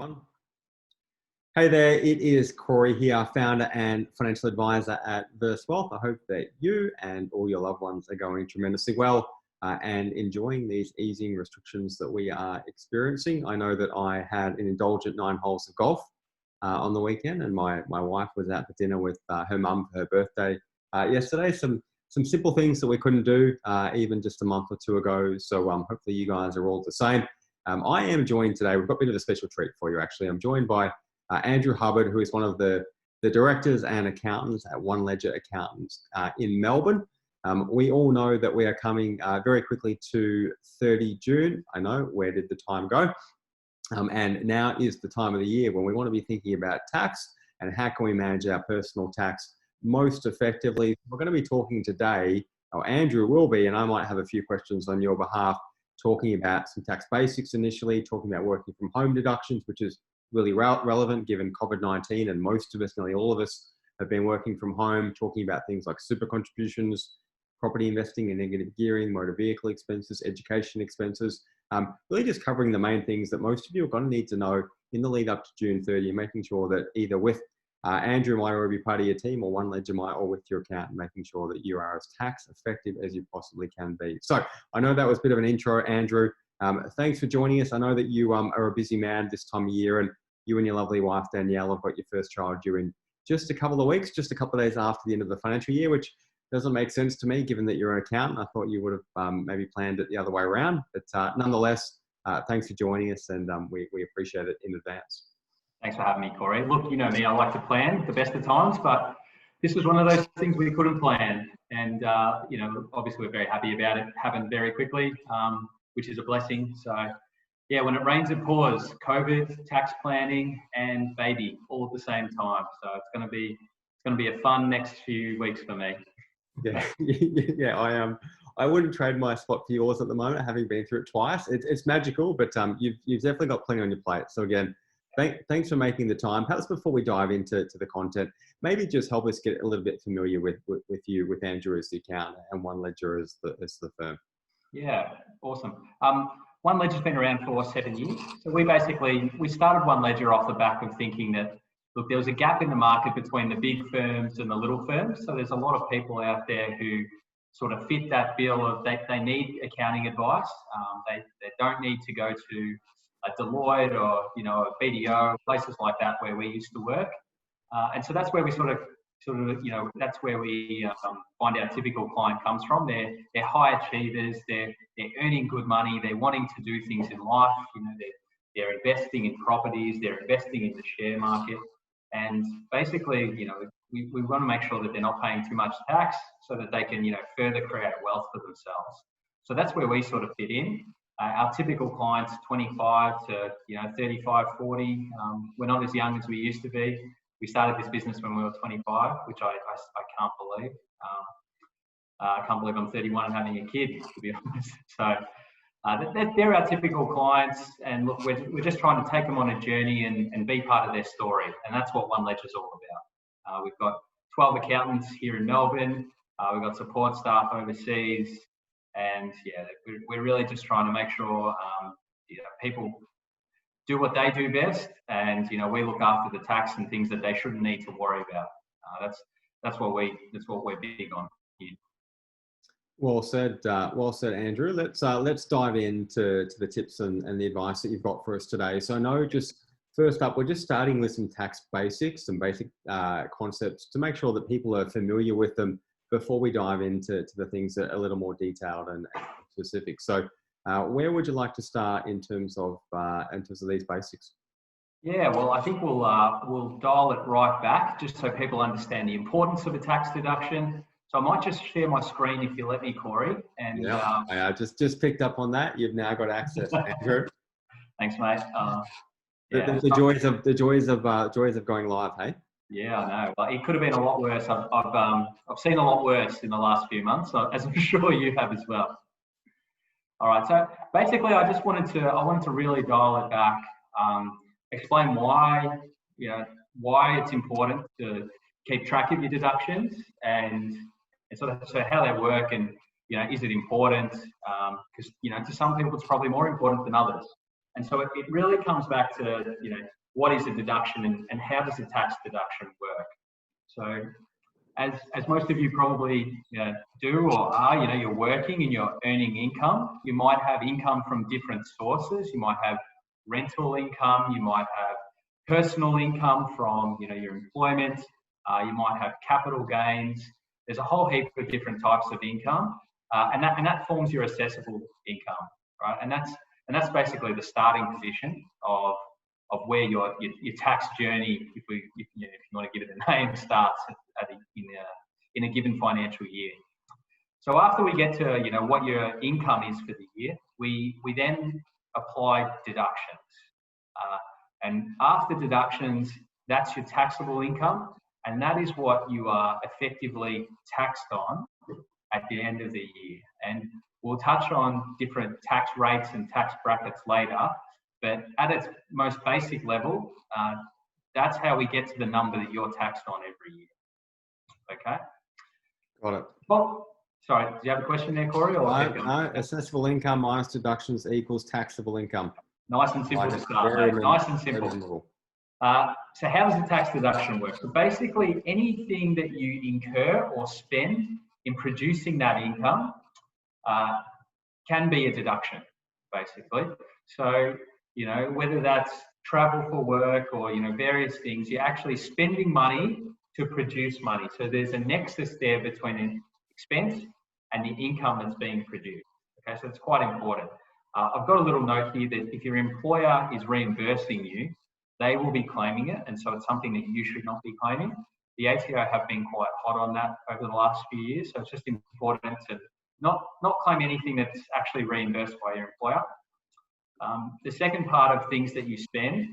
One. Hey there, it is Corey here, founder and financial advisor at Verse Wealth. I hope that you and all your loved ones are going tremendously well and enjoying these easing restrictions that we are experiencing. I know that I had an indulgent 9 holes of golf on the weekend, and my wife was out for dinner with her mum for her birthday yesterday. Some simple things that we couldn't do even just a month or two ago. So hopefully you guys are all the same. I am joined today, we've got a bit of a special treat for you actually. I'm joined by Andrew Hubbard, who is one of the directors and accountants at OneLedger Accountants in Melbourne. We all know that we are coming very quickly to 30 June. I know, where did the time go? And now is the time of the year when we want to be thinking about tax and how can we manage our personal tax most effectively. We're going to be talking today, or Andrew will be, and I might have a few questions on your behalf, talking about some tax basics initially, talking about working from home deductions, which is really relevant given COVID-19, and most of us, nearly all of us, have been working from home, talking about things like super contributions, property investing and negative gearing, motor vehicle expenses, education expenses, really just covering the main things that most of you are going to need to know in the lead up to June 30, making sure that either with Andrew might already be part of your team, or OneLedger might, or with your account, making sure that you are as tax effective as you possibly can be. So I know that was a bit of an intro, Andrew. Thanks for joining us. I know that you are a busy man this time of year, and you and your lovely wife, Danielle, have got your first child due in just a couple of weeks, just a couple of days after the end of the financial year, which doesn't make sense to me, given that you're an accountant. I thought you would have maybe planned it the other way around. But nonetheless, thanks for joining us, and we appreciate it in advance. Thanks for having me, Corey. Look, you know me, I like to plan the best of times, but this was one of those things we couldn't plan. And, you know, obviously we're very happy about it happened very quickly, which is a blessing. So, yeah, when it rains, it pours. COVID, tax planning, and baby all at the same time. So it's going to be a fun next few weeks for me. Yeah, yeah. I wouldn't trade my spot for yours at the moment, having been through it twice. It's magical, but you've definitely got plenty on your plate. So again, thanks for making the time. Perhaps before we dive into the content, maybe just help us get a little bit familiar with you, with Andrew as the accountant and OneLedger as the firm. Yeah, awesome. OneLedger's been around for 7 years. So we started OneLedger off the back of thinking that, look, there was a gap in the market between the big firms and the little firms. So there's a lot of people out there who sort of fit that bill of they need accounting advice. They don't need to go to a Deloitte or, you know, a BDO, places like that where we used to work. And so that's where we sort of, you know, that's where we find our typical client comes from. They're high achievers, they're earning good money, they're wanting to do things in life, you know, they're investing in properties, they're investing in the share market. And basically, you know, we want to make sure that they're not paying too much tax so that they can, you know, further create wealth for themselves. So that's where we sort of fit in. Our typical clients, 25 to, you know, 35, 40. We're not as young as we used to be. We started this business when we were 25, which I can't believe. I can't believe I'm 31 and having a kid, to be honest. So they're our typical clients. And look, we're just trying to take them on a journey and be part of their story. And that's what OneLedger's all about. We've got 12 accountants here in Melbourne. We've got support staff overseas. And yeah, we're really just trying to make sure you know, people do what they do best, and you know, we look after the tax and things that they shouldn't need to worry about. That's what we're big on here. Well said, Andrew. Let's dive into the tips and the advice that you've got for us today. So I know, just first up, we're just starting with some tax basics, some basic concepts to make sure that people are familiar with them before we dive into the things that are a little more detailed and specific. So where would you like to start in terms of these basics? Yeah, well, I think we'll dial it right back just so people understand the importance of a tax deduction. So I might just share my screen if you let me, Corey. And yeah, I just picked up on that. You've now got access, Andrew. Thanks, mate. Yeah, the joys of going live, hey? Yeah, I know. Well, it could have been a lot worse. I've seen a lot worse in the last few months, as I'm sure you have as well. All right. So basically, I wanted to really dial it back, explain why it's important to keep track of your deductions and sort of how they work, and you know, is it important? Because you know, to some people it's probably more important than others. And so it really comes back to, you know, what is a deduction and how does a tax deduction work? So as most of you probably do or are, you know, you're working and you're earning income. You might have income from different sources. You might have rental income. You might have personal income from, you know, your employment. You might have capital gains. There's a whole heap of different types of income, and that forms your assessable income, right? And that's basically the starting position of where your tax journey, if you want to give it a name, starts in a given financial year. So after we get to, you know, what your income is for the year, we then apply deductions, and after deductions, that's your taxable income, and that is what you are effectively taxed on at the end of the year. And we'll touch on different tax rates and tax brackets later, but at its most basic level, that's how we get to the number that you're taxed on every year. Okay? Got it. Well, sorry, do you have a question there, Corey? Or no, assessable income minus deductions equals taxable income. Nice and simple to start, mate. Nice and simple. So how does a tax deduction work? So basically, anything that you incur or spend in producing that income can be a deduction, basically. So, you know, whether that's travel for work or, you know, various things, you're actually spending money to produce money. So there's a nexus there between an expense and the income that's being produced. Okay, so it's quite important. I've got a little note here that if your employer is reimbursing you, they will be claiming it, and so it's something that you should not be claiming. The ATO have been quite hot on that over the last few years, so it's just important to not claim anything that's actually reimbursed by your employer. The second part of things that you spend,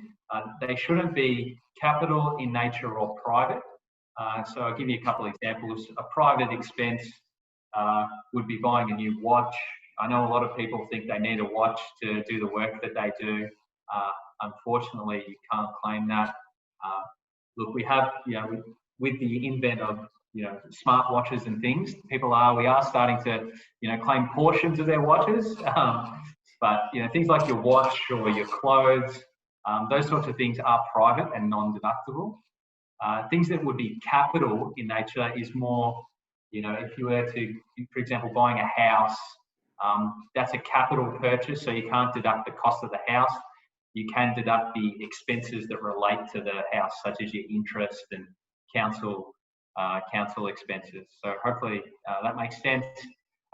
they shouldn't be capital in nature or private. So I'll give you a couple of examples. A private expense would be buying a new watch. I know a lot of people think they need a watch to do the work that they do. Unfortunately, you can't claim that. Look, we have, you know, with the invent of, you know, smartwatches and things, we are starting to, you know, claim portions of their watches. But, you know, things like your watch or your clothes, those sorts of things are private and non-deductible. Things that would be capital in nature is more, you know, if you were to, for example, buying a house, that's a capital purchase, so you can't deduct the cost of the house. You can deduct the expenses that relate to the house, such as your interest and council expenses. So hopefully that makes sense.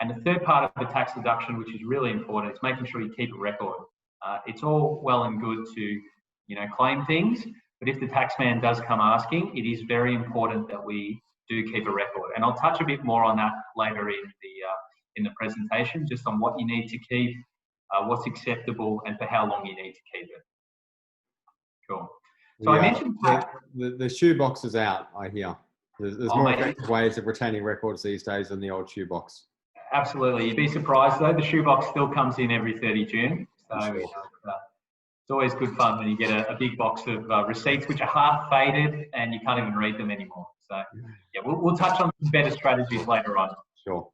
And the third part of the tax deduction, which is really important, is making sure you keep a record. It's all well and good to, you know, claim things, but if the taxman does come asking, it is very important that we do keep a record. And I'll touch a bit more on that later in the presentation, just on what you need to keep, what's acceptable, and for how long you need to keep it. Cool. So I mentioned the shoebox is out, I hear. There's more effective ways of retaining records these days than the old shoebox. Absolutely. You'd be surprised though, the shoebox still comes in every 30 June. So sure. It's always good fun when you get a big box of receipts which are half faded and you can't even read them anymore. So yeah, we'll touch on some better strategies later on. Sure.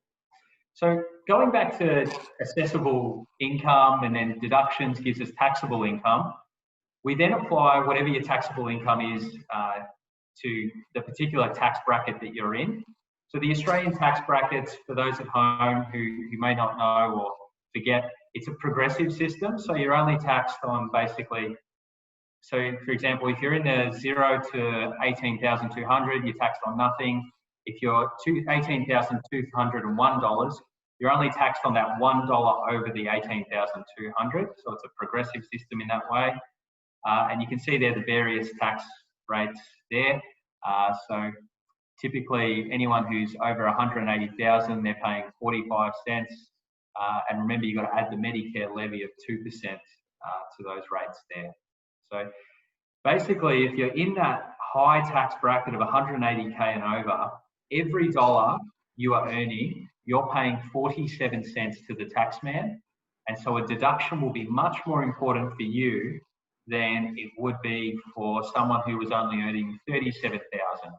So going back to assessable income and then deductions gives us taxable income. We then apply whatever your taxable income is to the particular tax bracket that you're in. So the Australian tax brackets, for those at home who may not know or forget, it's a progressive system. So you're only taxed on basically, so for example, if you're in the 0 to 18,200, you're taxed on nothing. If you're $18,201, you're only taxed on that $1 over the 18,200. So it's a progressive system in that way. And you can see there the various tax rates there. So typically anyone who's over 180,000, they're paying 45 cents. And remember, you've got to add the Medicare levy of 2% to those rates there. So basically, if you're in that high tax bracket of 180K and over, every dollar you are earning, you're paying 47 cents to the taxman. And so a deduction will be much more important for you than it would be for someone who was only earning 37,000.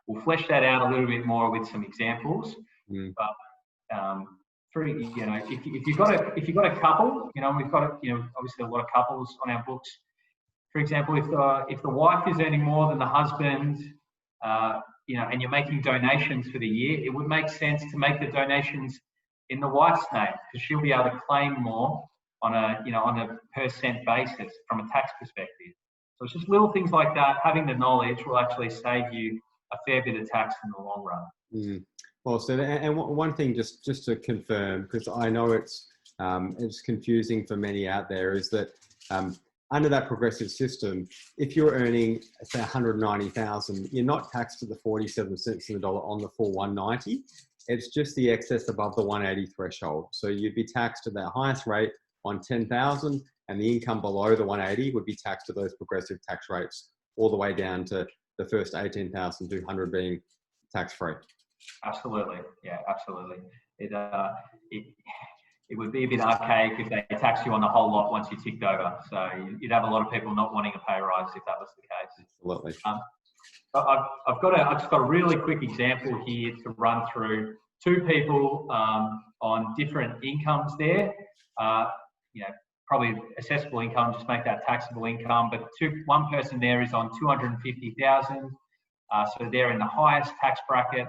We'll flesh that out a little bit more with some examples. But if you've got a couple, we've got obviously a lot of couples on our books. For example, if the wife is earning more than the husband, and you're making donations for the year, it would make sense to make the donations in the wife's name, because she'll be able to claim more on a per cent basis from a tax perspective. So it's just little things like that. Having the knowledge will actually save you a fair bit of tax in the long run. Well said. And one thing, just to confirm, because I know it's confusing for many out there, is that under that progressive system, if you're earning, say, 190,000, you're not taxed to the 47 cents in the dollar on the full 190. It's just the excess above the 180 threshold. So you'd be taxed at that highest rate on 10,000, and the income below the 180 would be taxed at those progressive tax rates all the way down to the first 18,200 being tax-free. Absolutely, yeah, absolutely. It would be a bit archaic if they tax you on the whole lot once you ticked over. So you'd have a lot of people not wanting a pay rise if that was the case. Absolutely. I've just got a really quick example here to run through. Two people on different incomes there. Probably assessable income, just make that taxable income. But one person there is on 250,000, so they're in the highest tax bracket.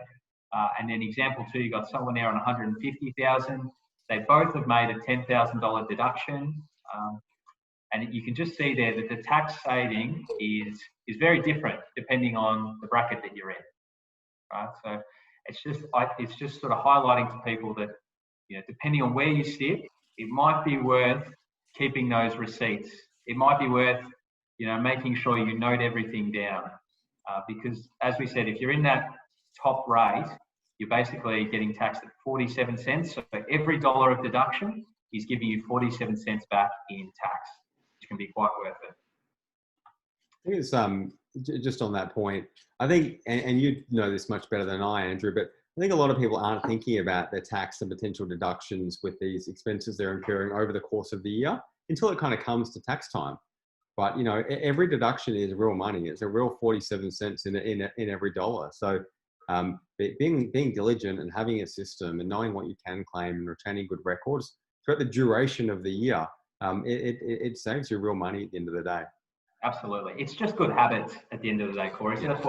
And then example 2, you got someone there on 150,000. They both have made a $10,000 deduction. And you can just see there that the tax saving is very different depending on the bracket that you're in, right? So it's just sort of highlighting to people that, depending on where you sit, it might be worth keeping those receipts. It might be worth, making sure you note everything down, because as we said, if you're in that top rate, you're basically getting taxed at 47 cents. So for every dollar of deduction, he's giving you 47 cents back in tax, which can be quite worth it. I think it's just on that point. I think, and you know this much better than I, Andrew, but I think a lot of people aren't thinking about their tax and potential deductions with these expenses they're incurring over the course of the year until it kind of comes to tax time. But every deduction is real money. It's a real 47 cents in every dollar. So being diligent and having a system and knowing what you can claim and retaining good records throughout the duration of the year, it saves you real money at the end of the day. Absolutely, it's just good habits at the end of the day, Corey. So that's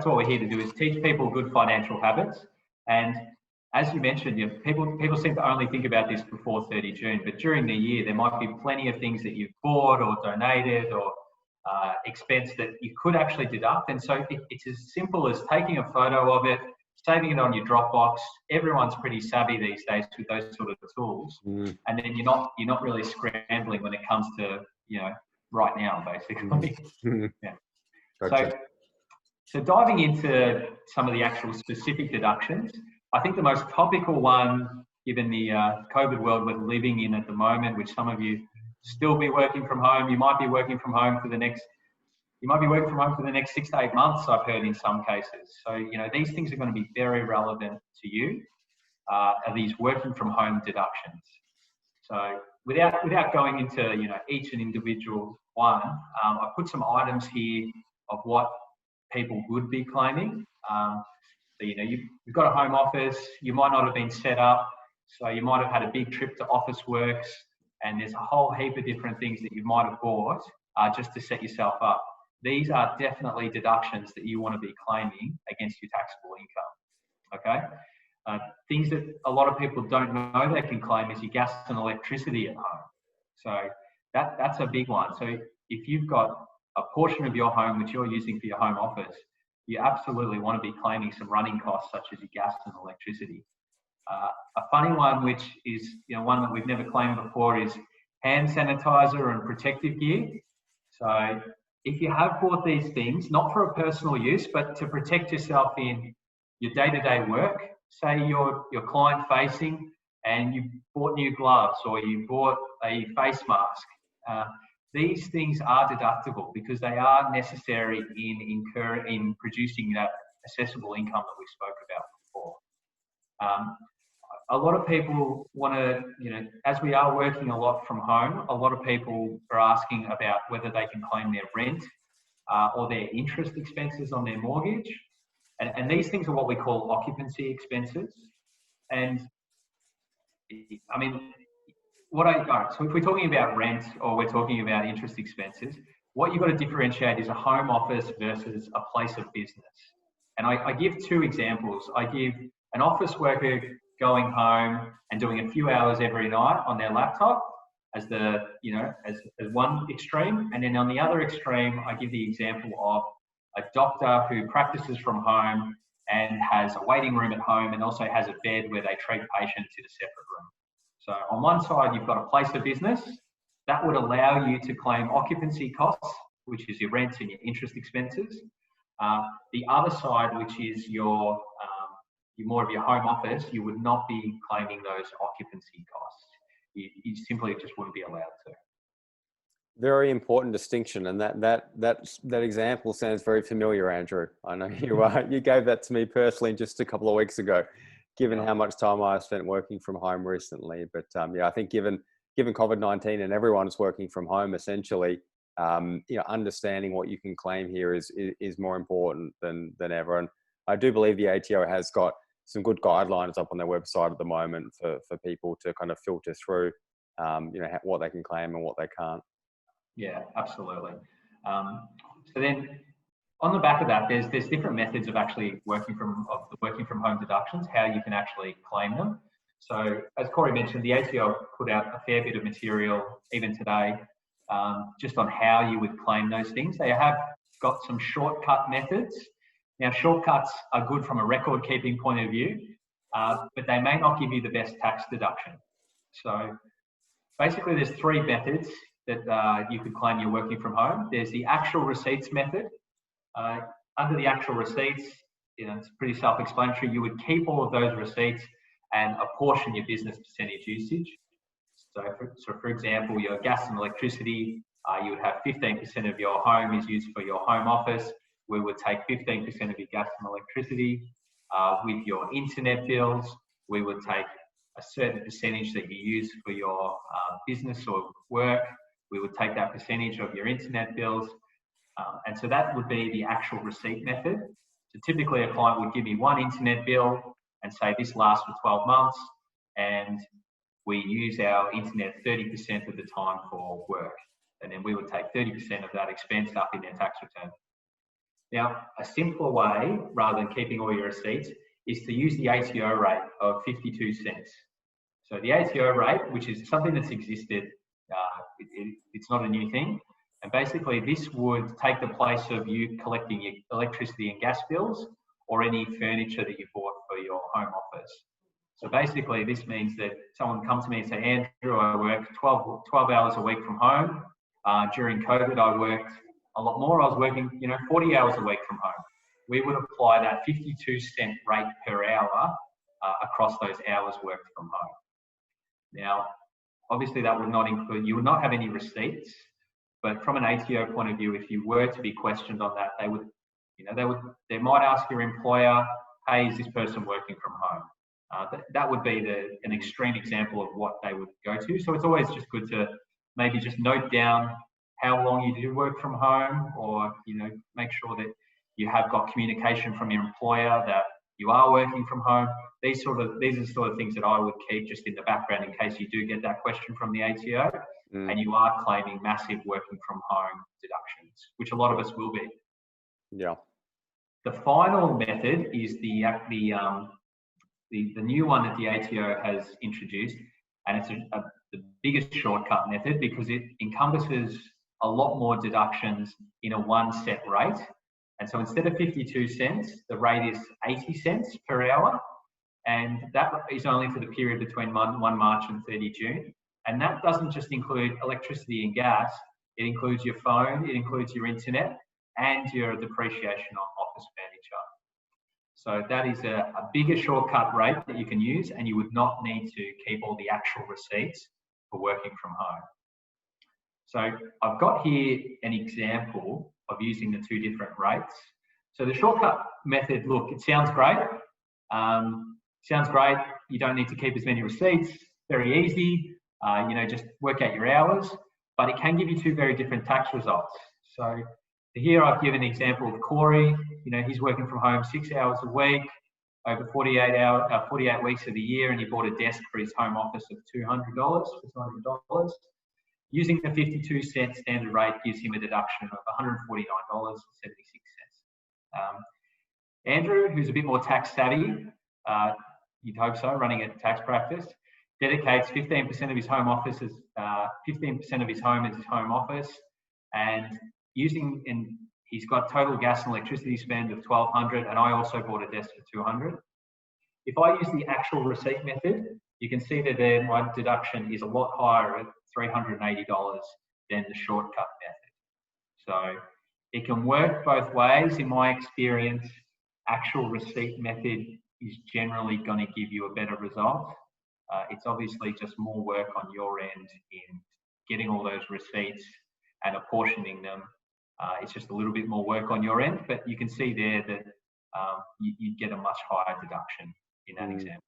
what we're here to do, is teach people good financial habits. And as you mentioned, people seem to only think about this before 30 June, but during the year there might be plenty of things that you've bought or donated or expense that you could actually deduct. And so it's as simple as taking a photo of it, saving it on your Dropbox. Everyone's pretty savvy these days with those sort of tools. And then you're not really scrambling when it comes to, right now, basically. Yeah. Gotcha. So diving into some of the actual specific deductions, I think the most topical one, given the COVID world we're living in at the moment, which some of you still be working from home. You might be working from home for the next 6 to 8 months, I've heard in some cases. So, these things are going to be very relevant to you, are these working from home deductions. So without going into, each and individual one, I put some items here of what people would be claiming. So, you've got a home office, you might not have been set up, so you might have had a big trip to Officeworks, and there's a whole heap of different things that you might have bought just to set yourself up. These are definitely deductions that you want to be claiming against your taxable income, okay? Things that a lot of people don't know they can claim is your gas and electricity at home. So that's a big one. So if you've got a portion of your home which you're using for your home office, you absolutely want to be claiming some running costs such as your gas and electricity. A funny one, which is one that we've never claimed before, is hand sanitizer and protective gear. So if you have bought these things, not for a personal use, but to protect yourself in your day-to-day work, say you're client facing and you bought new gloves or you bought a face mask, these things are deductible because they are necessary in producing that accessible income that we spoke about before. A lot of people want to, as we are working a lot from home, a lot of people are asking about whether they can claim their rent or their interest expenses on their mortgage. And these things are what we call occupancy expenses. And I mean, all right, so if we're talking about rent or we're talking about interest expenses, what you've got to differentiate is a home office versus a place of business. And I give two examples. I give an office worker going home and doing a few hours every night on their laptop as the, as one extreme. And then on the other extreme, I give the example of a doctor who practices from home and has a waiting room at home and also has a bed where they treat patients in a separate room. So on one side, you've got a place of business that would allow you to claim occupancy costs, which is your rent and your interest expenses. The other side, which is your more of your home office, you would not be claiming those occupancy costs. You simply just wouldn't be allowed to. Very important distinction, and that example sounds very familiar, Andrew. I know you gave that to me personally just a couple of weeks ago, given how much time I've spent working from home recently. But yeah, I think given COVID-19 and everyone's working from home, essentially, understanding what you can claim here is more important than ever. And I do believe the ATO has got some good guidelines up on their website at the moment for people to kind of filter through, what they can claim and what they can't. Yeah, absolutely. So then, on the back of that, there's different methods of actually working from home deductions, how you can actually claim them. So as Corey mentioned, the ATO put out a fair bit of material even today, just on how you would claim those things. They have got some shortcut methods. Now, shortcuts are good from a record keeping point of view, but they may not give you the best tax deduction. So basically, there's three methods that you could claim you're working from home. There's the actual receipts method. Under the actual receipts, it's pretty self-explanatory. You would keep all of those receipts and apportion your business percentage usage. So for example, your gas and electricity, you would have 15% of your home is used for your home office. We would take 15% of your gas and electricity. With your internet bills, we would take a certain percentage that you use for your business or work. We would take that percentage of your internet bills. And so that would be the actual receipt method. So typically a client would give me one internet bill and say this lasts for 12 months and we use our internet 30% of the time for work. And then we would take 30% of that expense up in their tax return. Now, a simpler way, rather than keeping all your receipts, is to use the ATO rate of 52 cents. So the ATO rate, which is something that's existed, it's not a new thing. And basically this would take the place of you collecting your electricity and gas bills or any furniture that you bought for your home office. So basically this means that someone comes to me and say, Andrew, I work 12 hours a week from home. During COVID, I worked a lot more. I was working, 40 hours a week from home. We would apply that 52-cent rate per hour across those hours worked from home. Now, obviously that would not include, you would not have any receipts, but from an ATO point of view, if you were to be questioned on that, they might ask your employer, hey, is this person working from home? That would be an extreme example of what they would go to. So it's always just good to maybe just note down how long you do work from home, or make sure that you have got communication from your employer that you are working from home. These are the sort of things that I would keep just in the background in case you do get that question from the ATO and you are claiming massive working from home deductions, which a lot of us will be. Yeah. The final method is the new one that the ATO has introduced, and it's the biggest shortcut method because it encompasses a lot more deductions in a one set rate. And so instead of 52 cents, the rate is 80 cents per hour. And that is only for the period between 1 March and 30 June. And that doesn't just include electricity and gas. It includes your phone, it includes your internet, and your depreciation on office furniture. So that is a bigger shortcut rate that you can use, and you would not need to keep all the actual receipts for working from home. So I've got here an example of using the two different rates. So the shortcut method, look, it sounds great. You don't need to keep as many receipts. Very easy. Just work out your hours. But it can give you two very different tax results. So here I've given an example of Corey. He's working from home 6 hours a week. over 48 weeks of the year, and he bought a desk for his home office of $200. Using the 52-cent standard rate gives him a deduction of $149.76. Andrew, who's a bit more tax savvy, you'd hope so, running a tax practice, dedicates 15% of his home office as 15% of his home as his home office, and he's got total gas and electricity spend of $1,200, and I also bought a desk for $200. If I use the actual receipt method, you can see that there my deduction is a lot higher at $380 than the shortcut method. So it can work both ways. In my experience, actual receipt method is generally going to give you a better result. It's obviously just more work on your end in getting all those receipts and apportioning them. It's just a little bit more work on your end, but you can see there that you get a much higher deduction in that example.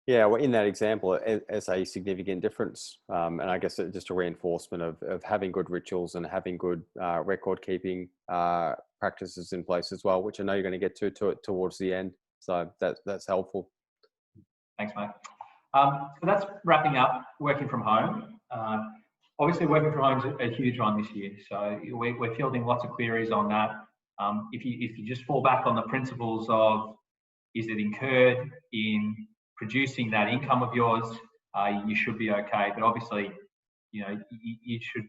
Yeah, well, in that example, it's a significant difference. And I guess it's just a reinforcement of having good rituals and having good record keeping practices in place as well, which I know you're going to get to towards the end. So that's helpful. Thanks, mate. So that's wrapping up working from home. Obviously, working from home is a huge one this year. So we're fielding lots of queries on that. If you just fall back on the principles of, is it incurred in producing that income of yours, you should be okay. But obviously, you should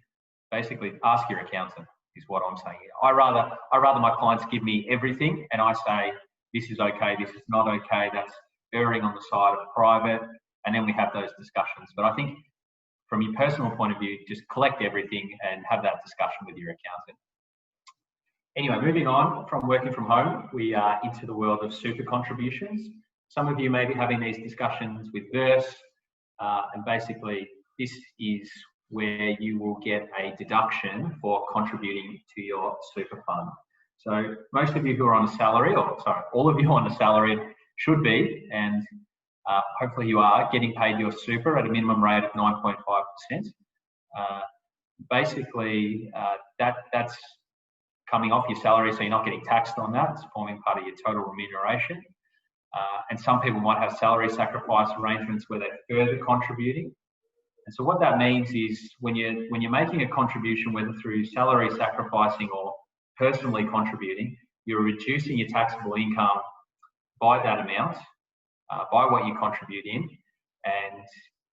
basically ask your accountant, is what I'm saying. I rather my clients give me everything and I say, this is okay, this is not okay, that's erring on the side of private, and then we have those discussions. But I think from your personal point of view, just collect everything and have that discussion with your accountant. Anyway, moving on from working from home, we are into the world of super contributions. Some of you may be having these discussions with Verse, and basically this is where you will get a deduction for contributing to your super fund. So most of you who are on a salary, or sorry, all of you on a salary should be, and hopefully you are, getting paid your super at a minimum rate of 9.5%. Basically, that's coming off your salary, so you're not getting taxed on that. It's forming part of your total remuneration. And some people might have salary sacrifice arrangements where they're further contributing. And so what that means is when you're making a contribution, whether through salary sacrificing or personally contributing, you're reducing your taxable income by that amount, by what you contribute in, and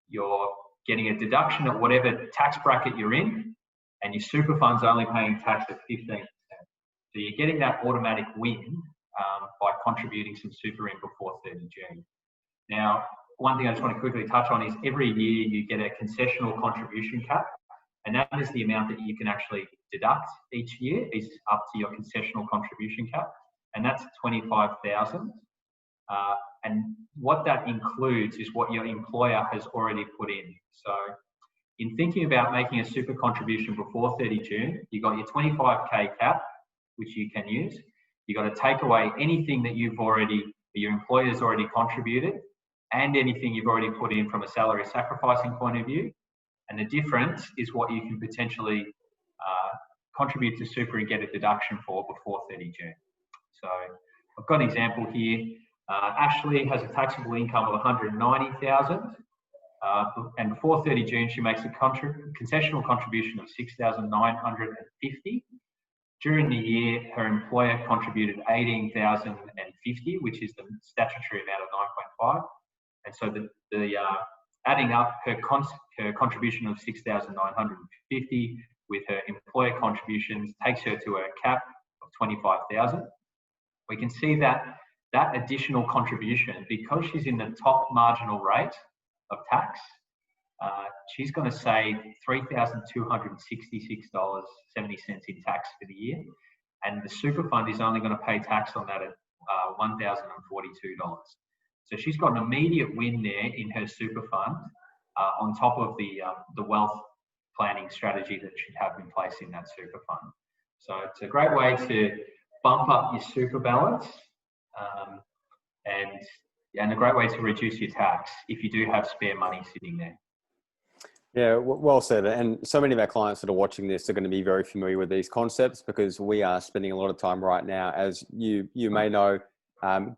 you're getting a deduction at whatever tax bracket you're in, and your super fund's only paying tax at 15%. So you're getting that automatic win by contributing some super in before 30 June. Now, one thing I just want to quickly touch on is every year you get a concessional contribution cap, and that is the amount that you can actually deduct each year is up to your concessional contribution cap, and that's 25,000. And what that includes is what your employer has already put in. So in thinking about making a super contribution before 30 June, you've got your 25K cap, which you can use. You've got to take away anything that your employer's already contributed, and anything you've already put in from a salary sacrificing point of view. And the difference is what you can potentially contribute to super and get a deduction for before 30 June. So I've got an example here. Ashley has a taxable income of 190,000, and before 30 June she makes a concessional contribution of 6,950. During the year, her employer contributed 18,050, which is the statutory amount of 9.5. And so the adding up her contribution of 6,950 with her employer contributions takes her to a cap of 25,000. We can see that additional contribution, because she's in the top marginal rate of tax, she's going to save $3,266.70 in tax for the year, and the super fund is only going to pay tax on that at $1,042. So she's got an immediate win there in her super fund, on top of the wealth planning strategy that she'd have in place in that super fund. So it's a great way to bump up your super balance, and a great way to reduce your tax if you do have spare money sitting there. Yeah, well said. And so many of our clients that are watching this are going to be very familiar with these concepts, because we are spending a lot of time right now, as you may know,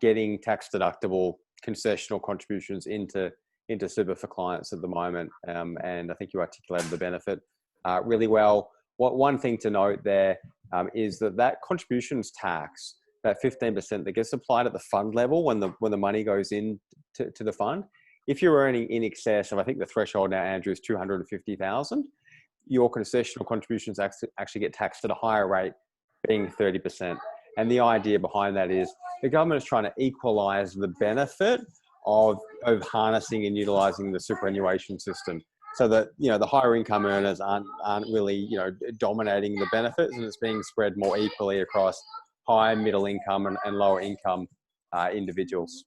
getting tax deductible concessional contributions into super for clients at the moment. And I think you articulated the benefit really well. One thing to note there is that contributions tax, that 15% that gets applied at the fund level when the money goes in to the fund. If you're earning in excess of, I think the threshold now, Andrew, is 250,000, your concessional contributions actually get taxed at a higher rate, being 30%. And the idea behind that is the government is trying to equalise the benefit of harnessing and utilising the superannuation system, so that the higher income earners aren't really dominating the benefits, and it's being spread more equally across high, middle income and lower income individuals.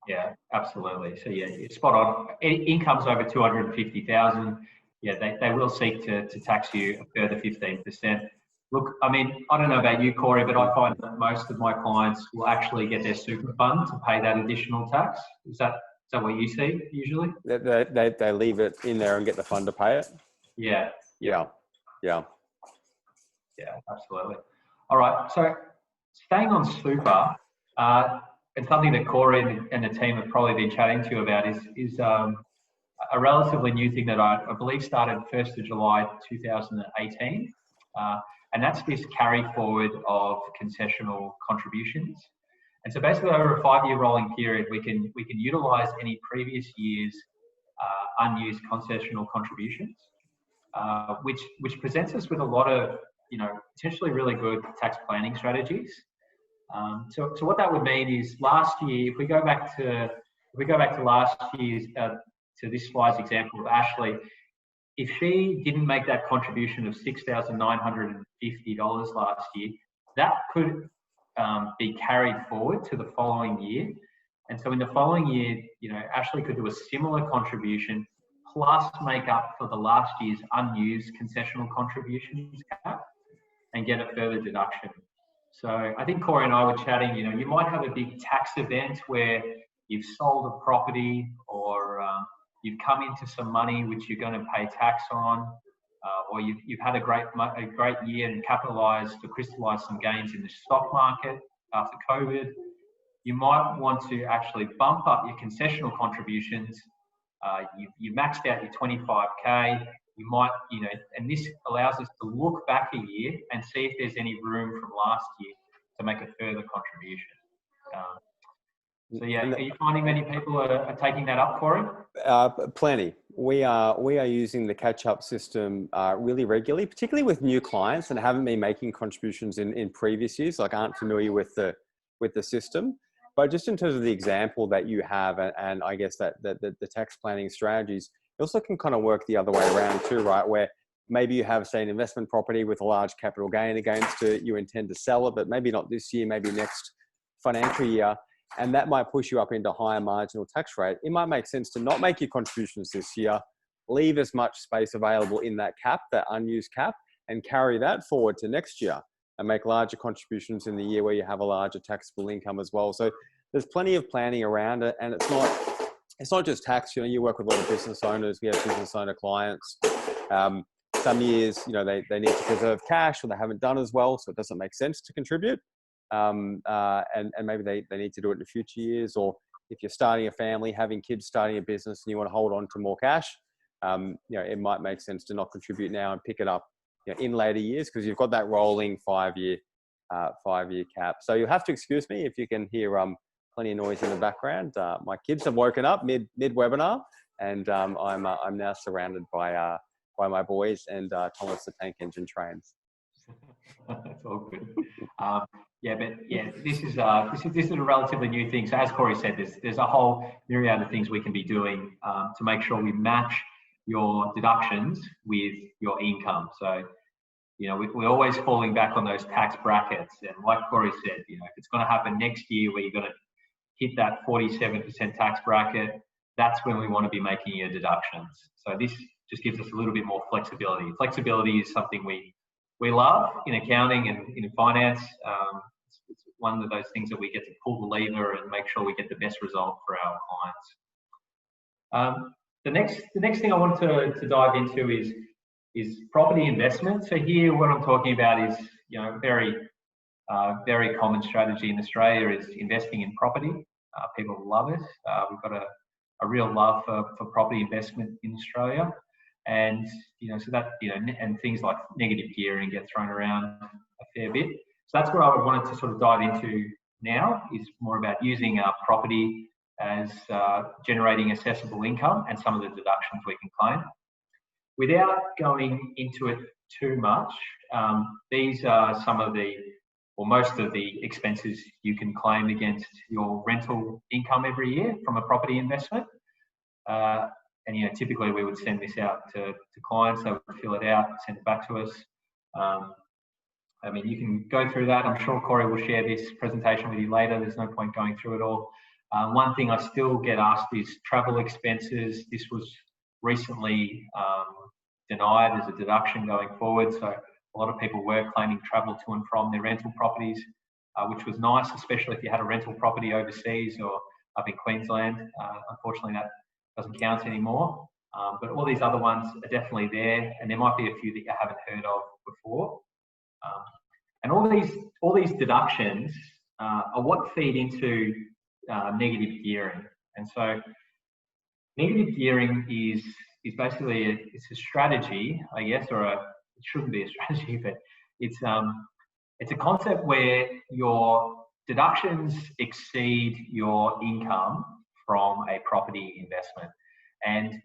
Yeah, absolutely. So yeah, you're spot on. Incomes over 250,000, yeah, they will seek to tax you a further 15%. Look, I mean, I don't know about you, Corey, but I find that most of my clients will actually get their super fund to pay that additional tax. Is that what you see usually? They leave it in there and get the fund to pay it? Yeah. Yeah, absolutely. All right, so staying on super, and something that Corey and the team have probably been chatting to you about is a relatively new thing that I believe started 1st of July 2018. And that's this carry forward of concessional contributions. And so basically over a 5-year rolling period, we can utilise any previous year's unused concessional contributions, which presents us with a lot of potentially really good tax planning strategies. So what that would mean is last year, if we go back to last year's to this slide's example of Ashley, if she didn't make that contribution of $6,950 last year, that could be carried forward to the following year. And so in the following year, Ashley could do a similar contribution plus make up for the last year's unused concessional contributions cap and get a further deduction. So I think Corey and I were chatting, you might have a big tax event where you've sold a property or you've come into some money which you're going to pay tax on, or you've had a great year and capitalised or crystallised some gains in the stock market after COVID. You might want to actually bump up your concessional contributions. You maxed out your 25K. You might, and this allows us to look back a year and see if there's any room from last year to make a further contribution. So yeah, are you finding many people are taking that up, Corey? Plenty. We are using the catch-up system really regularly, particularly with new clients that haven't been making contributions in previous years, like aren't familiar with the system. But just in terms of the example that you have, and I guess that the tax planning strategies, you also can kind of work the other way around too, right? Where maybe you have, say, an investment property with a large capital gain against it, you intend to sell it, but maybe not this year, maybe next financial year. And that might push you up into higher marginal tax rate. It might make sense to not make your contributions this year, leave as much space available in that cap, that unused cap, and carry that forward to next year and make larger contributions in the year where you have a larger taxable income as well. So there's plenty of planning around it, and it's not just tax. You work with a lot of business owners. We have business owner clients. Some years, they need to preserve cash, or they haven't done as well, so it doesn't make sense to contribute. And maybe they need to do it in future years, or if you're starting a family, having kids, starting a business, and you want to hold on to more cash, it might make sense to not contribute now and pick it up in later years, because you've got that rolling 5-year cap. So you'll have to excuse me if you can hear plenty of noise in the background. My kids have woken up mid webinar, and I'm now surrounded by my boys and Thomas the Tank Engine trains. That's all good. This is a relatively new thing. So as Corey said, there's a whole myriad of things we can be doing to make sure we match your deductions with your income. So, we're always falling back on those tax brackets. And like Corey said, if it's going to happen next year where you're going to hit that 47% tax bracket, that's when we want to be making your deductions. So this just gives us a little bit more flexibility. Flexibility is something we love in accounting and in finance. It's one of those things that we get to pull the lever and make sure we get the best result for our clients. The next thing I want to dive into is property investment. So here, what I'm talking about is very Very common strategy in Australia is investing in property. People love it. We've got a real love for property investment in Australia. And, so that, and things like negative gearing get thrown around a fair bit. So that's what I wanted to sort of dive into now, is more about using property as generating accessible income and some of the deductions we can claim. Without going into it too much, these are some of the, or most of the expenses you can claim against your rental income every year from a property investment. And typically we would send this out to clients. They would fill it out, send it back to us. I mean, you can go through that. I'm sure Corey will share this presentation with you later. There's no point going through it all. One thing I still get asked is travel expenses. This was recently denied as a deduction going forward. So a lot of people were claiming travel to and from their rental properties, which was nice, especially if you had a rental property overseas or up in Queensland. Unfortunately, that doesn't count anymore. But all these other ones are definitely there, and there might be a few that you haven't heard of before. And all these deductions are what feed into negative gearing. And so negative gearing is basically it's a strategy, I guess, or it shouldn't be a strategy, but it's a concept where your deductions exceed your income from a property investment, and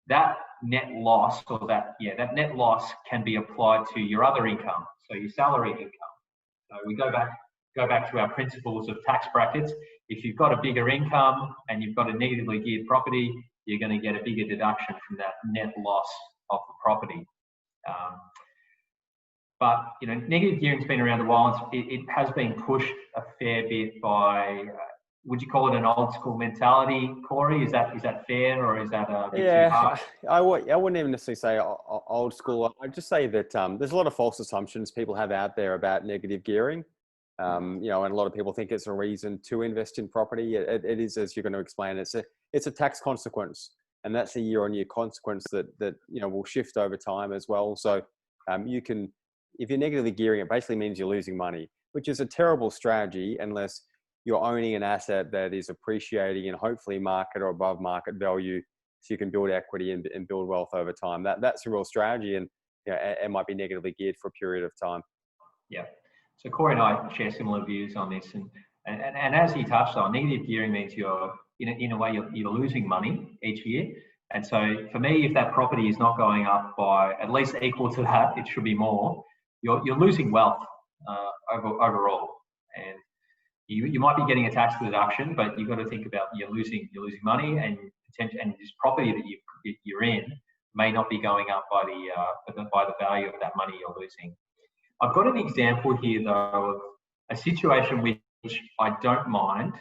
that net loss, or that net loss can be applied to your other income, so your salary income. So we go back to our principles of tax brackets. If you've got a bigger income and you've got a negatively geared property, you're going to get a bigger deduction from that net loss of the property. But negative gearing's been around a while. It has been pushed a fair bit by. Would you call it an old school mentality, Corey? Is that fair, or is that a bit too harsh? I wouldn't even necessarily say old school. I'd just say that there's a lot of false assumptions people have out there about negative gearing. And a lot of people think it's a reason to invest in property. It is, as you're going to explain, it's a tax consequence, and that's a year-on-year consequence that will shift over time as well. So you can, if you're negatively gearing, it basically means you're losing money, which is a terrible strategy unless you're owning an asset that is appreciating and hopefully market or above market value, so you can build equity and build wealth over time. That's a real strategy, and it might be negatively geared for a period of time. Yeah. So Corey and I share similar views on this, and as he touched on, negative gearing means you're in a way you're losing money each year. And so for me, if that property is not going up by at least equal to that, it should be more. You're losing wealth overall, and you might be getting a tax deduction, but you've got to think about you're losing money, and this property that you're in may not be going up by the value of that money you're losing. I've got an example here though of a situation which I don't mind,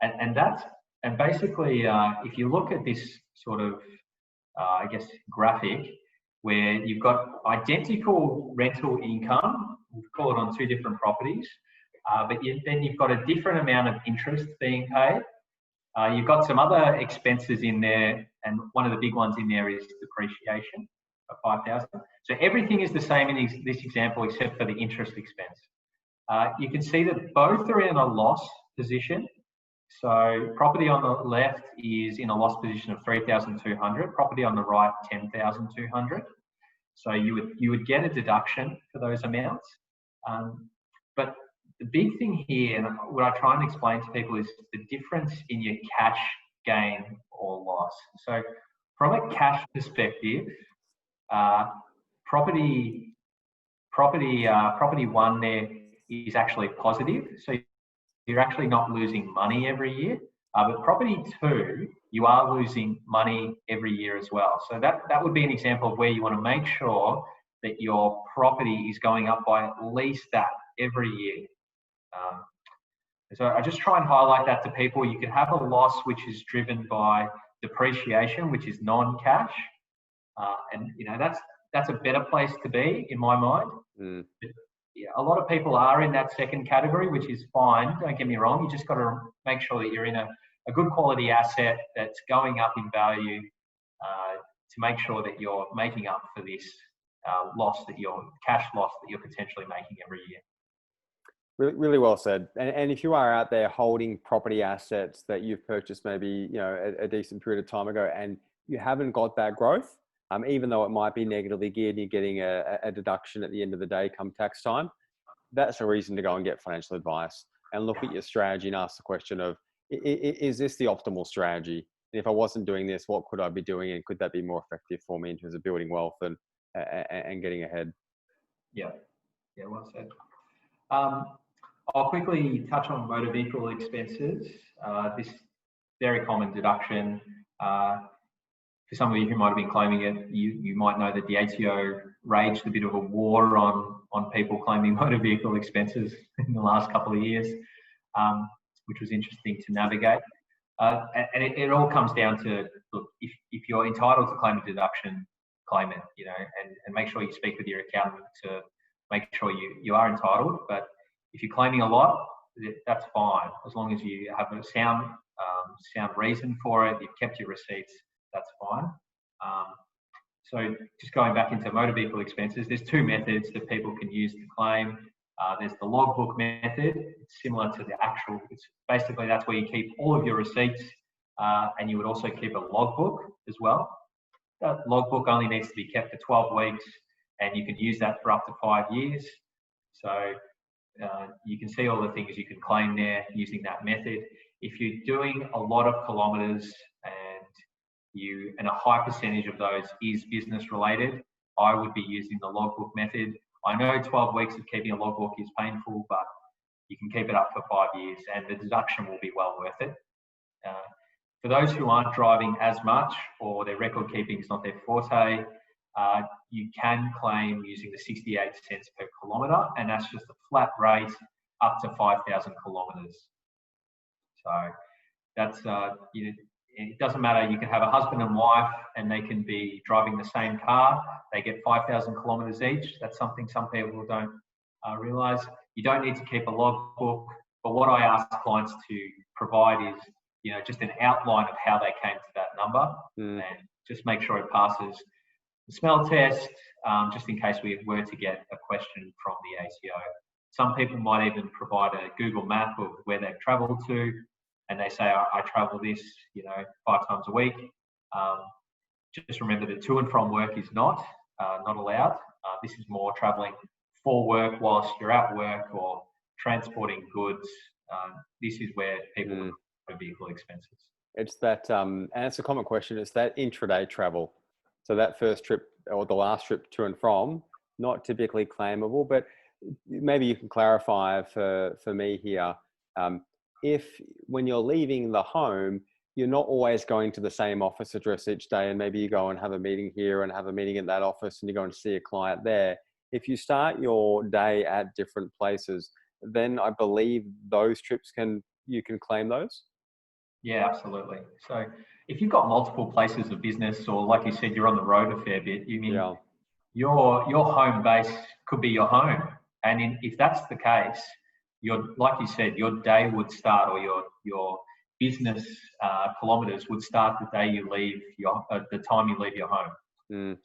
and basically if you look at this sort of I guess graphic where you've got identical rental income, we'll call it on two different properties. But then you've got a different amount of interest being paid. You've got some other expenses in there, and one of the big ones in there is depreciation of $5,000. So everything is the same in this example except for the interest expense. You can see that both are in a loss position. So property on the left is in a loss position of $3,200. Property on the right, $10,200. So you would get a deduction for those amounts. But the big thing here, and what I try and explain to people, is the difference in your cash gain or loss. So from a cash perspective, property one there is actually positive. So you're actually not losing money every year. But property two, you are losing money every year as well. So that would be an example of where you want to make sure that your property is going up by at least that every year. So I just try and highlight that to people. You can have a loss which is driven by depreciation, which is non-cash, and that's a better place to be in my mind. But, yeah, a lot of people are in that second category, which is fine. Don't get me wrong. You just got to make sure that you're in a good quality asset that's going up in value to make sure that you're making up for this cash loss that you're potentially making every year. Really, really well said. And if you are out there holding property assets that you've purchased maybe, a decent period of time ago, and you haven't got that growth, even though it might be negatively geared and you're getting a deduction at the end of the day come tax time, that's a reason to go and get financial advice and look at your strategy and ask the question of, is this the optimal strategy? And if I wasn't doing this, what could I be doing? And could that be more effective for me in terms of building wealth and getting ahead? Yeah, well said. I'll quickly touch on motor vehicle expenses. This very common deduction. For some of you who might have been claiming it, you might know that the ATO raged a bit of a war on people claiming motor vehicle expenses in the last couple of years, which was interesting to navigate. And it all comes down to, look, if you're entitled to claim a deduction, claim it, and make sure you speak with your accountant to make sure you are entitled. But if you're claiming a lot, that's fine, as long as you have a sound reason for it, you've kept your receipts, that's fine. So just going back into motor vehicle expenses, there's two methods that people can use to claim. There's the logbook method. It's similar to the actual, basically that's where you keep all of your receipts, and you would also keep a logbook as well. That logbook only needs to be kept for 12 weeks, and you can use that for up to 5 years. So you can see all the things you can claim there using that method. If you're doing a lot of kilometres and a high percentage of those is business related, I would be using the logbook method. I know 12 weeks of keeping a logbook is painful, but you can keep it up for 5 years and the deduction will be well worth it. For those who aren't driving as much or their record keeping is not their forte, you can claim using the 68 cents per kilometre, and that's just a flat rate up to 5,000 kilometres. So that's, it doesn't matter, you can have a husband and wife and they can be driving the same car, they get 5,000 kilometres each. That's something some people don't realise. You don't need to keep a logbook, but what I ask clients to provide is, just an outline of how they came to that number, and just make sure it passes the smell test, just in case we were to get a question from the ATO. Some people might even provide a Google map of where they've travelled to, and they say, I travel this, 5 times a week. Just remember that to and from work is not allowed. This is more travelling for work whilst you're at work or transporting goods. This is where people have vehicle expenses. It's that, and it's a common question, it's that intraday travel. So that first trip or the last trip to and from, not typically claimable, but maybe you can clarify for me here, if when you're leaving the home, you're not always going to the same office address each day, and maybe you go and have a meeting here and have a meeting at that office and you go and see a client there. If you start your day at different places, then I believe those trips you can claim those? Yeah, absolutely. So if you've got multiple places of business, or like you said, you're on the road a fair bit, your home base could be your home. And if that's the case, like you said, your day would start, or your business kilometres would start the day you leave the time you leave your home.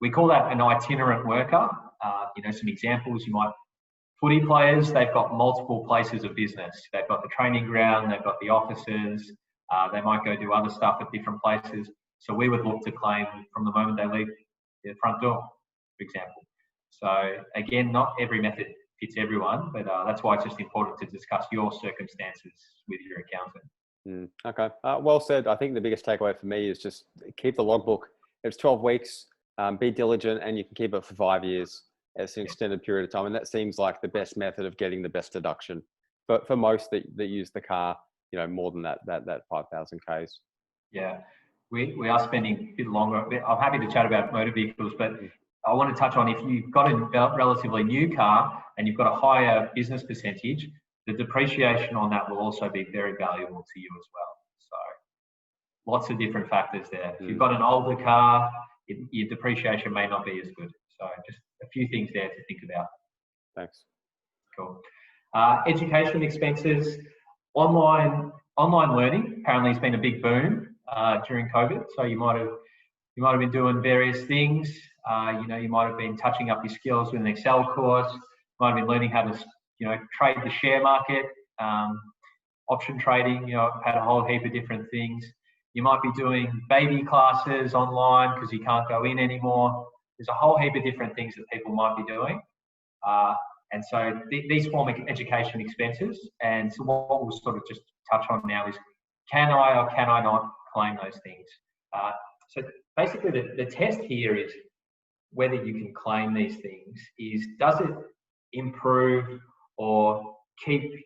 We call that an itinerant worker. Some examples, footy players, they've got multiple places of business. They've got the training ground, they've got the offices, they might go do other stuff at different places. So we would look to claim from the moment they leave their front door, for example. So again, not every method fits everyone, but that's why it's just important to discuss your circumstances with your accountant. Okay, well said. I think the biggest takeaway for me is just keep the logbook. It's 12 weeks, be diligent, and you can keep it for 5 years. It's an extended period of time, and that seems like the best method of getting the best deduction. But for most that use the car, more than that 5,000 Ks. Yeah, we are spending a bit longer. I'm happy to chat about motor vehicles, but I want to touch on, if you've got a relatively new car and you've got a higher business percentage, the depreciation on that will also be very valuable to you as well. So lots of different factors there. If you've got an older car, your depreciation may not be as good. So just a few things there to think about. Thanks. Cool. Education expenses. Online learning apparently has been a big boom during COVID. So you might have been doing various things. You might have been touching up your skills with an Excel course. You might have been learning how to trade the share market, option trading, I've had a whole heap of different things. You might be doing baby classes online because you can't go in anymore. There's a whole heap of different things that people might be doing. And so these form education expenses. And so what we'll sort of just touch on now is, can I or can I not claim those things? So basically the test here is whether you can claim these things is, does it improve or keep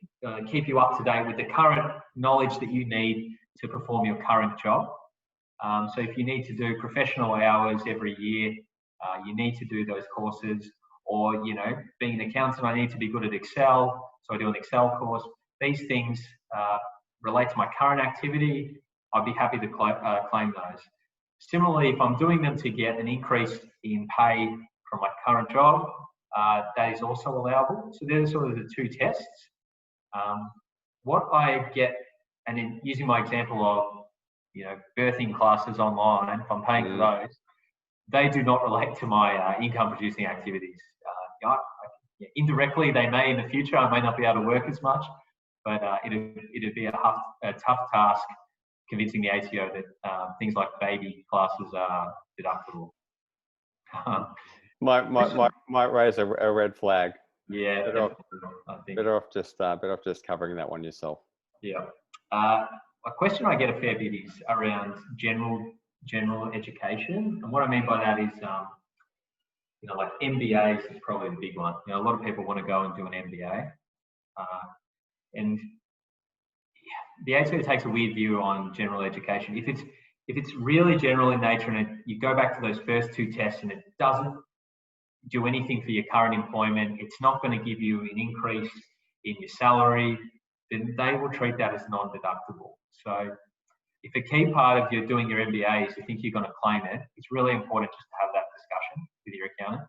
you up to date with the current knowledge that you need to perform your current job? So if you need to do professional hours every year, you need to do those courses. Or, being an accountant, I need to be good at Excel, so I do an Excel course. These things relate to my current activity. I'd be happy to claim those. Similarly, if I'm doing them to get an increase in pay from my current job, that is also allowable. So there's sort of the two tests. What I get, and in using my example of, birthing classes online, if I'm paying for those, they do not relate to my income-producing activities. Indirectly, they may in the future. I may not be able to work as much, but it'd be a tough task convincing the ATO that things like baby classes are deductible. Might raise a red flag. Yeah, better off just covering that one yourself. Yeah. A question I get a fair bit is around general education, and what I mean by that is, like MBAs is probably the big one. A lot of people want to go and do an MBA, and the ATO takes a weird view on general education. If it's really general in nature and you go back to those first two tests and it doesn't do anything for your current employment, it's not going to give you an increase in your salary, then they will treat that as non-deductible. So if a key part of doing your MBA is you think you're going to claim it, it's really important just to have that discussion with your accountant.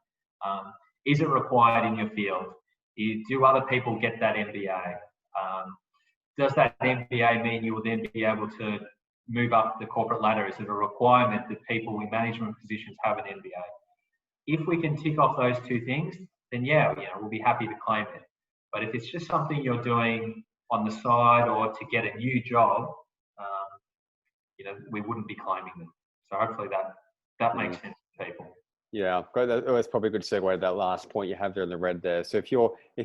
Is it required in your field? Do other people get that MBA? Does that MBA mean you will then be able to move up the corporate ladder? Is it a requirement that people in management positions have an MBA? If we can tick off those two things, then we'll be happy to claim it. But if it's just something you're doing on the side or to get a new job, we wouldn't be claiming them. So hopefully that makes sense to people. Yeah, that's probably a good segue to that last point you have there in the red there. So if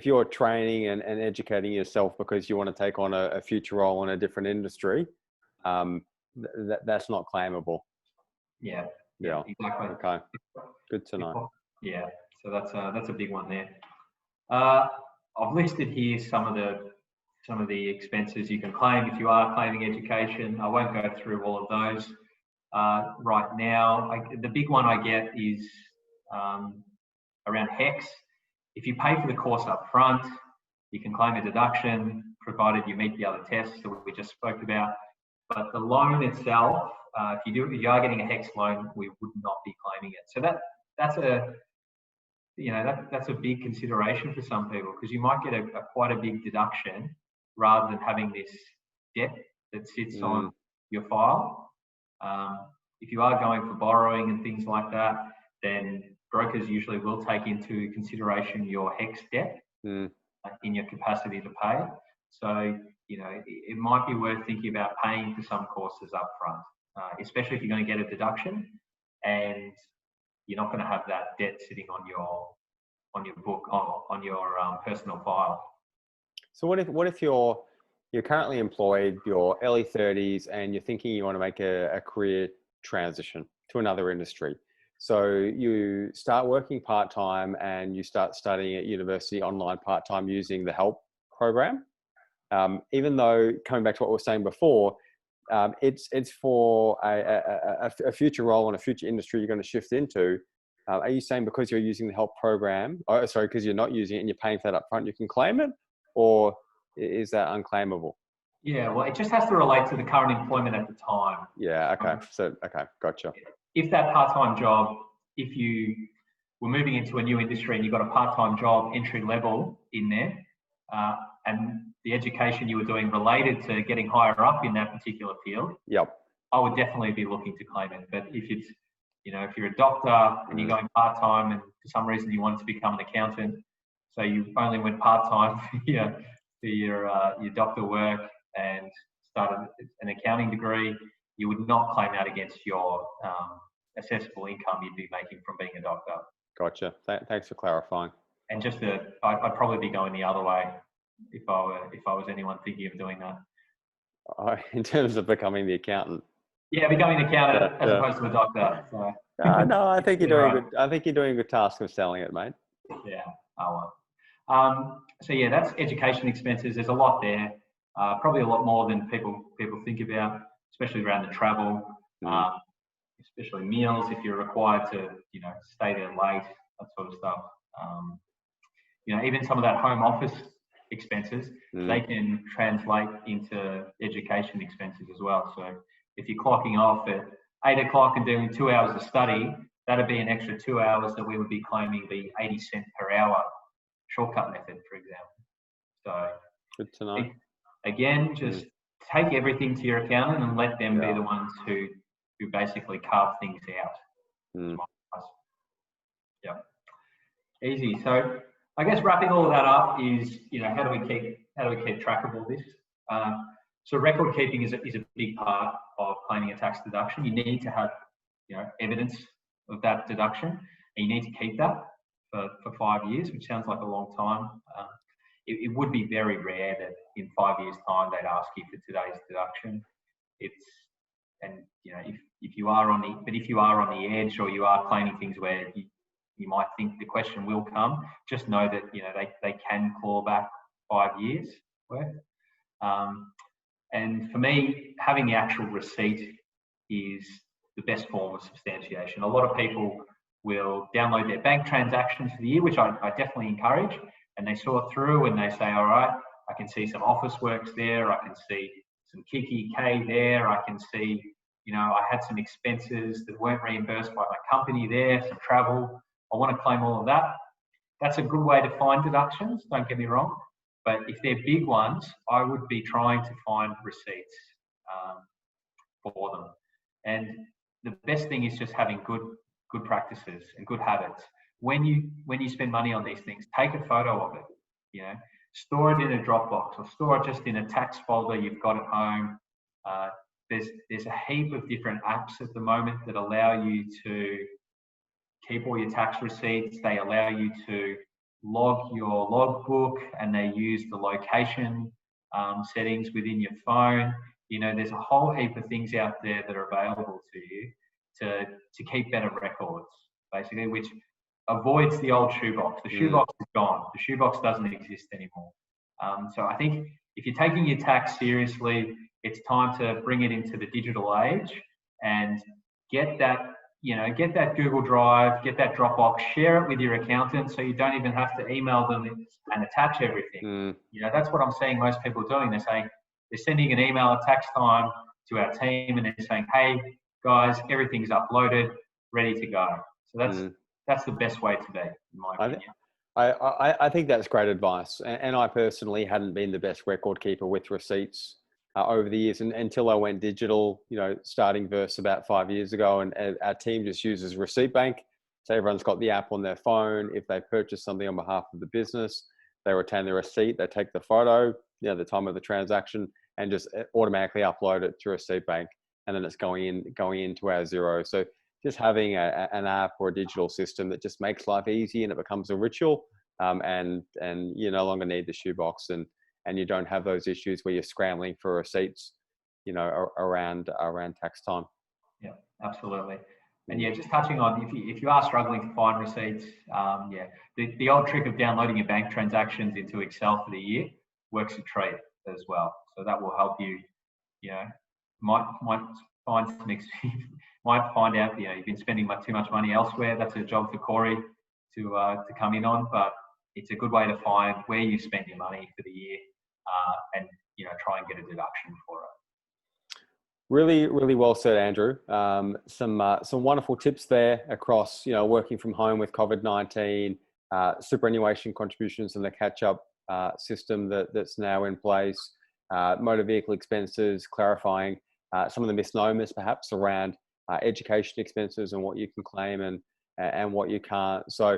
you're training and educating yourself because you want to take on a future role in a different industry, that's not claimable. Yeah, exactly. Okay, good to know. Yeah, so that's a big one there. I've listed here some of the expenses you can claim if you are claiming education. I won't go through all of those right now. The big one I get is around HEX. If you pay for the course up front, you can claim a deduction, provided you meet the other tests that we just spoke about. But the loan itself, if you are getting a HEX loan, we would not be claiming it. So that's a big consideration for some people, because you might get quite a big deduction rather than having this debt that sits on your file. If you are going for borrowing and things like that, then brokers usually will take into consideration your HEX debt in your capacity to pay. So, it might be worth thinking about paying for some courses up front, especially if you're going to get a deduction and you're not going to have that debt sitting on your book, on your personal file. So what if you're currently employed, you're early 30s, and you're thinking you want to make a career transition to another industry? So you start working part-time and you start studying at university online part-time using the HELP program. Even though, coming back to what we were saying before, it's for a future role and a future industry you're going to shift into. Are you saying because you're using the HELP program, because you're not using it and you're paying for that up front, you can claim it, or is that unclaimable? Yeah, well, it just has to relate to the current employment at the time. Yeah, okay. Gotcha. If that part-time job, if you were moving into a new industry and you've got a part-time job entry level in there, and the education you were doing related to getting higher up in that particular field, I would definitely be looking to claim it. But if it's, if you're a doctor and you're going part-time and for some reason you want to become an accountant, So you only went part-time for your doctor work and started an accounting degree, you would not claim that against your assessable income you'd be making from being a doctor. Gotcha. Thanks for clarifying. And just I'd probably be going the other way if I was anyone thinking of doing that. In terms of becoming the accountant. Yeah, becoming an accountant as opposed to a doctor. So. No, I think you're doing good. I think you're doing a good task of selling it, mate. Yeah. Oh well. So yeah, that's education expenses. There's a lot there. Probably a lot more than people think about, especially around the travel, especially meals if you're required to stay there late, that sort of stuff. Even some of that home office expenses, they can translate into education expenses as well. So if you're clocking off at 8 o'clock and doing 2 hours of study, that'd be an extra 2 hours that we would be claiming the 80 cent per hour shortcut method, for example. So good to know. Again, just take everything to your accountant and let them be the ones who basically carve things out. Yeah, easy. So I guess wrapping all of that up is, how do we keep track of all this? So record keeping is a big part of claiming a tax deduction. You need to have evidence of that deduction, and you need to keep that for 5 years, which sounds like a long time. It would be very rare that in 5 years' time they'd ask you for today's deduction. If you are on the edge, or you are claiming things where you might think the question will come, just know that they can claw back 5 years worth. And for me, having the actual receipt is the best form of substantiation. A lot of people will download their bank transactions for the year, which I definitely encourage, and they sort through and they say, all right, I can see some office works there, I can see some Kiki K there, I can see, I had some expenses that weren't reimbursed by my company there, some travel, I want to claim all of that. That's a good way to find deductions, don't get me wrong, but if they're big ones, I would be trying to find receipts for them. And the best thing is just having good practices and good habits. When you spend money on these things, take a photo of it. Store it in a Dropbox, or store it just in a tax folder you've got at home. There's a heap of different apps at the moment that allow you to keep all your tax receipts. They allow you to log your logbook, and they use the location settings within your phone. There's a whole heap of things out there that are available to you to keep better records, basically, which avoids the old shoebox. The shoebox is gone. The shoebox doesn't exist anymore. So I think if you're taking your tax seriously, it's time to bring it into the digital age and get that Google Drive, get that Dropbox, share it with your accountant so you don't even have to email them and attach everything. That's what I'm seeing most people doing. They're sending an email at tax time to our team, and they're saying, hey, guys, everything's uploaded, ready to go. So that's the best way to be, in my opinion. I think that's great advice. And I personally hadn't been the best record keeper with receipts over the years, and until I went digital, starting Verse about 5 years ago, and our team just uses Receipt Bank. So everyone's got the app on their phone. If they purchase something on behalf of the business, they retain the receipt, they take the photo, the time of the transaction, and just automatically upload it to Receipt Bank, and then it's going into our Xero. So just having an app or a digital system that just makes life easy, and it becomes a ritual, and you no longer need the shoebox, and you don't have those issues where you're scrambling for receipts, around tax time. Yeah, absolutely. And yeah, just touching on, if you are struggling to find receipts, the old trick of downloading your bank transactions into Excel for the year works a treat as well. So that will help you. Might find might find out you've been spending too much money elsewhere. That's a job for Corey to come in on, but it's a good way to find where you spent your money for the year, and try and get a deduction for it. Really, really well said, Andrew. Some wonderful tips there across, working from home with COVID-19, superannuation contributions and the catch-up system that's now in place, motor vehicle expenses, clarifying some of the misnomers perhaps around education expenses and what you can claim and what you can't. So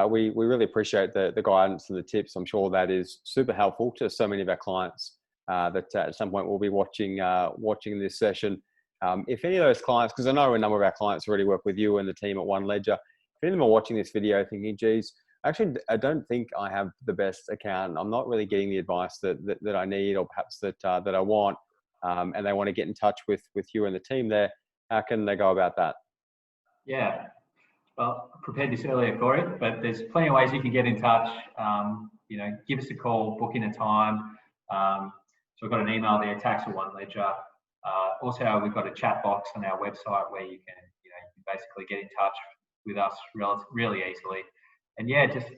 we really appreciate the guidance and the tips. I'm sure that is super helpful to so many of our clients that at some point will be watching this session. If any of those clients, because I know a number of our clients already work with you and the team at OneLedger, if any of them are watching this video thinking, geez, actually, I don't think I have the best account. I'm not really getting the advice that I need, or perhaps that I want, and they want to get in touch with you and the team there. How can they go about that? Yeah, well, I prepared this earlier, Corey, but there's plenty of ways you can get in touch. Give us a call, book in a time. So we've got an email there, tax@OneLedger. Also, we've got a chat box on our website where you can basically get in touch with us really easily. And yeah, just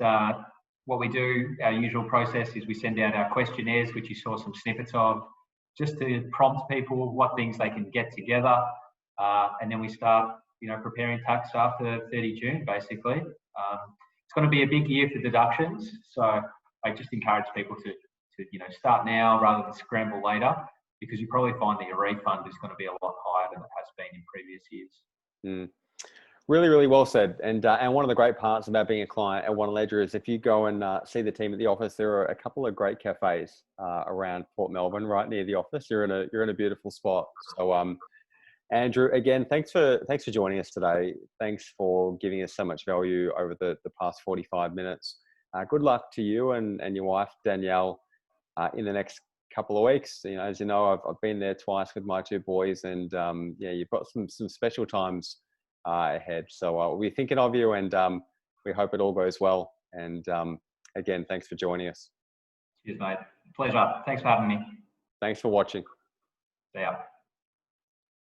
what we do, our usual process is we send out our questionnaires, which you saw some snippets of, just to prompt people what things they can get together. And then we start, preparing tax after 30 June, basically. It's going to be a big year for deductions. So I just encourage people to start now rather than scramble later, because you probably find that your refund is going to be a lot higher than it has been in previous years. Really, really well said. And one of the great parts about being a client at OneLedger is if you go and see the team at the office, there are a couple of great cafes around Port Melbourne, right near the office. You're in a beautiful spot. So, Andrew, again, thanks for joining us today. Thanks for giving us so much value over the past 45 minutes. Good luck to you and your wife Danielle in the next couple of weeks. As you know, I've been there twice with my two boys, and you've got some special times ahead. So we'll be thinking of you, and we hope it all goes well. And again, thanks for joining us. Cheers, mate. Pleasure. Thanks for having me. Thanks for watching. See ya.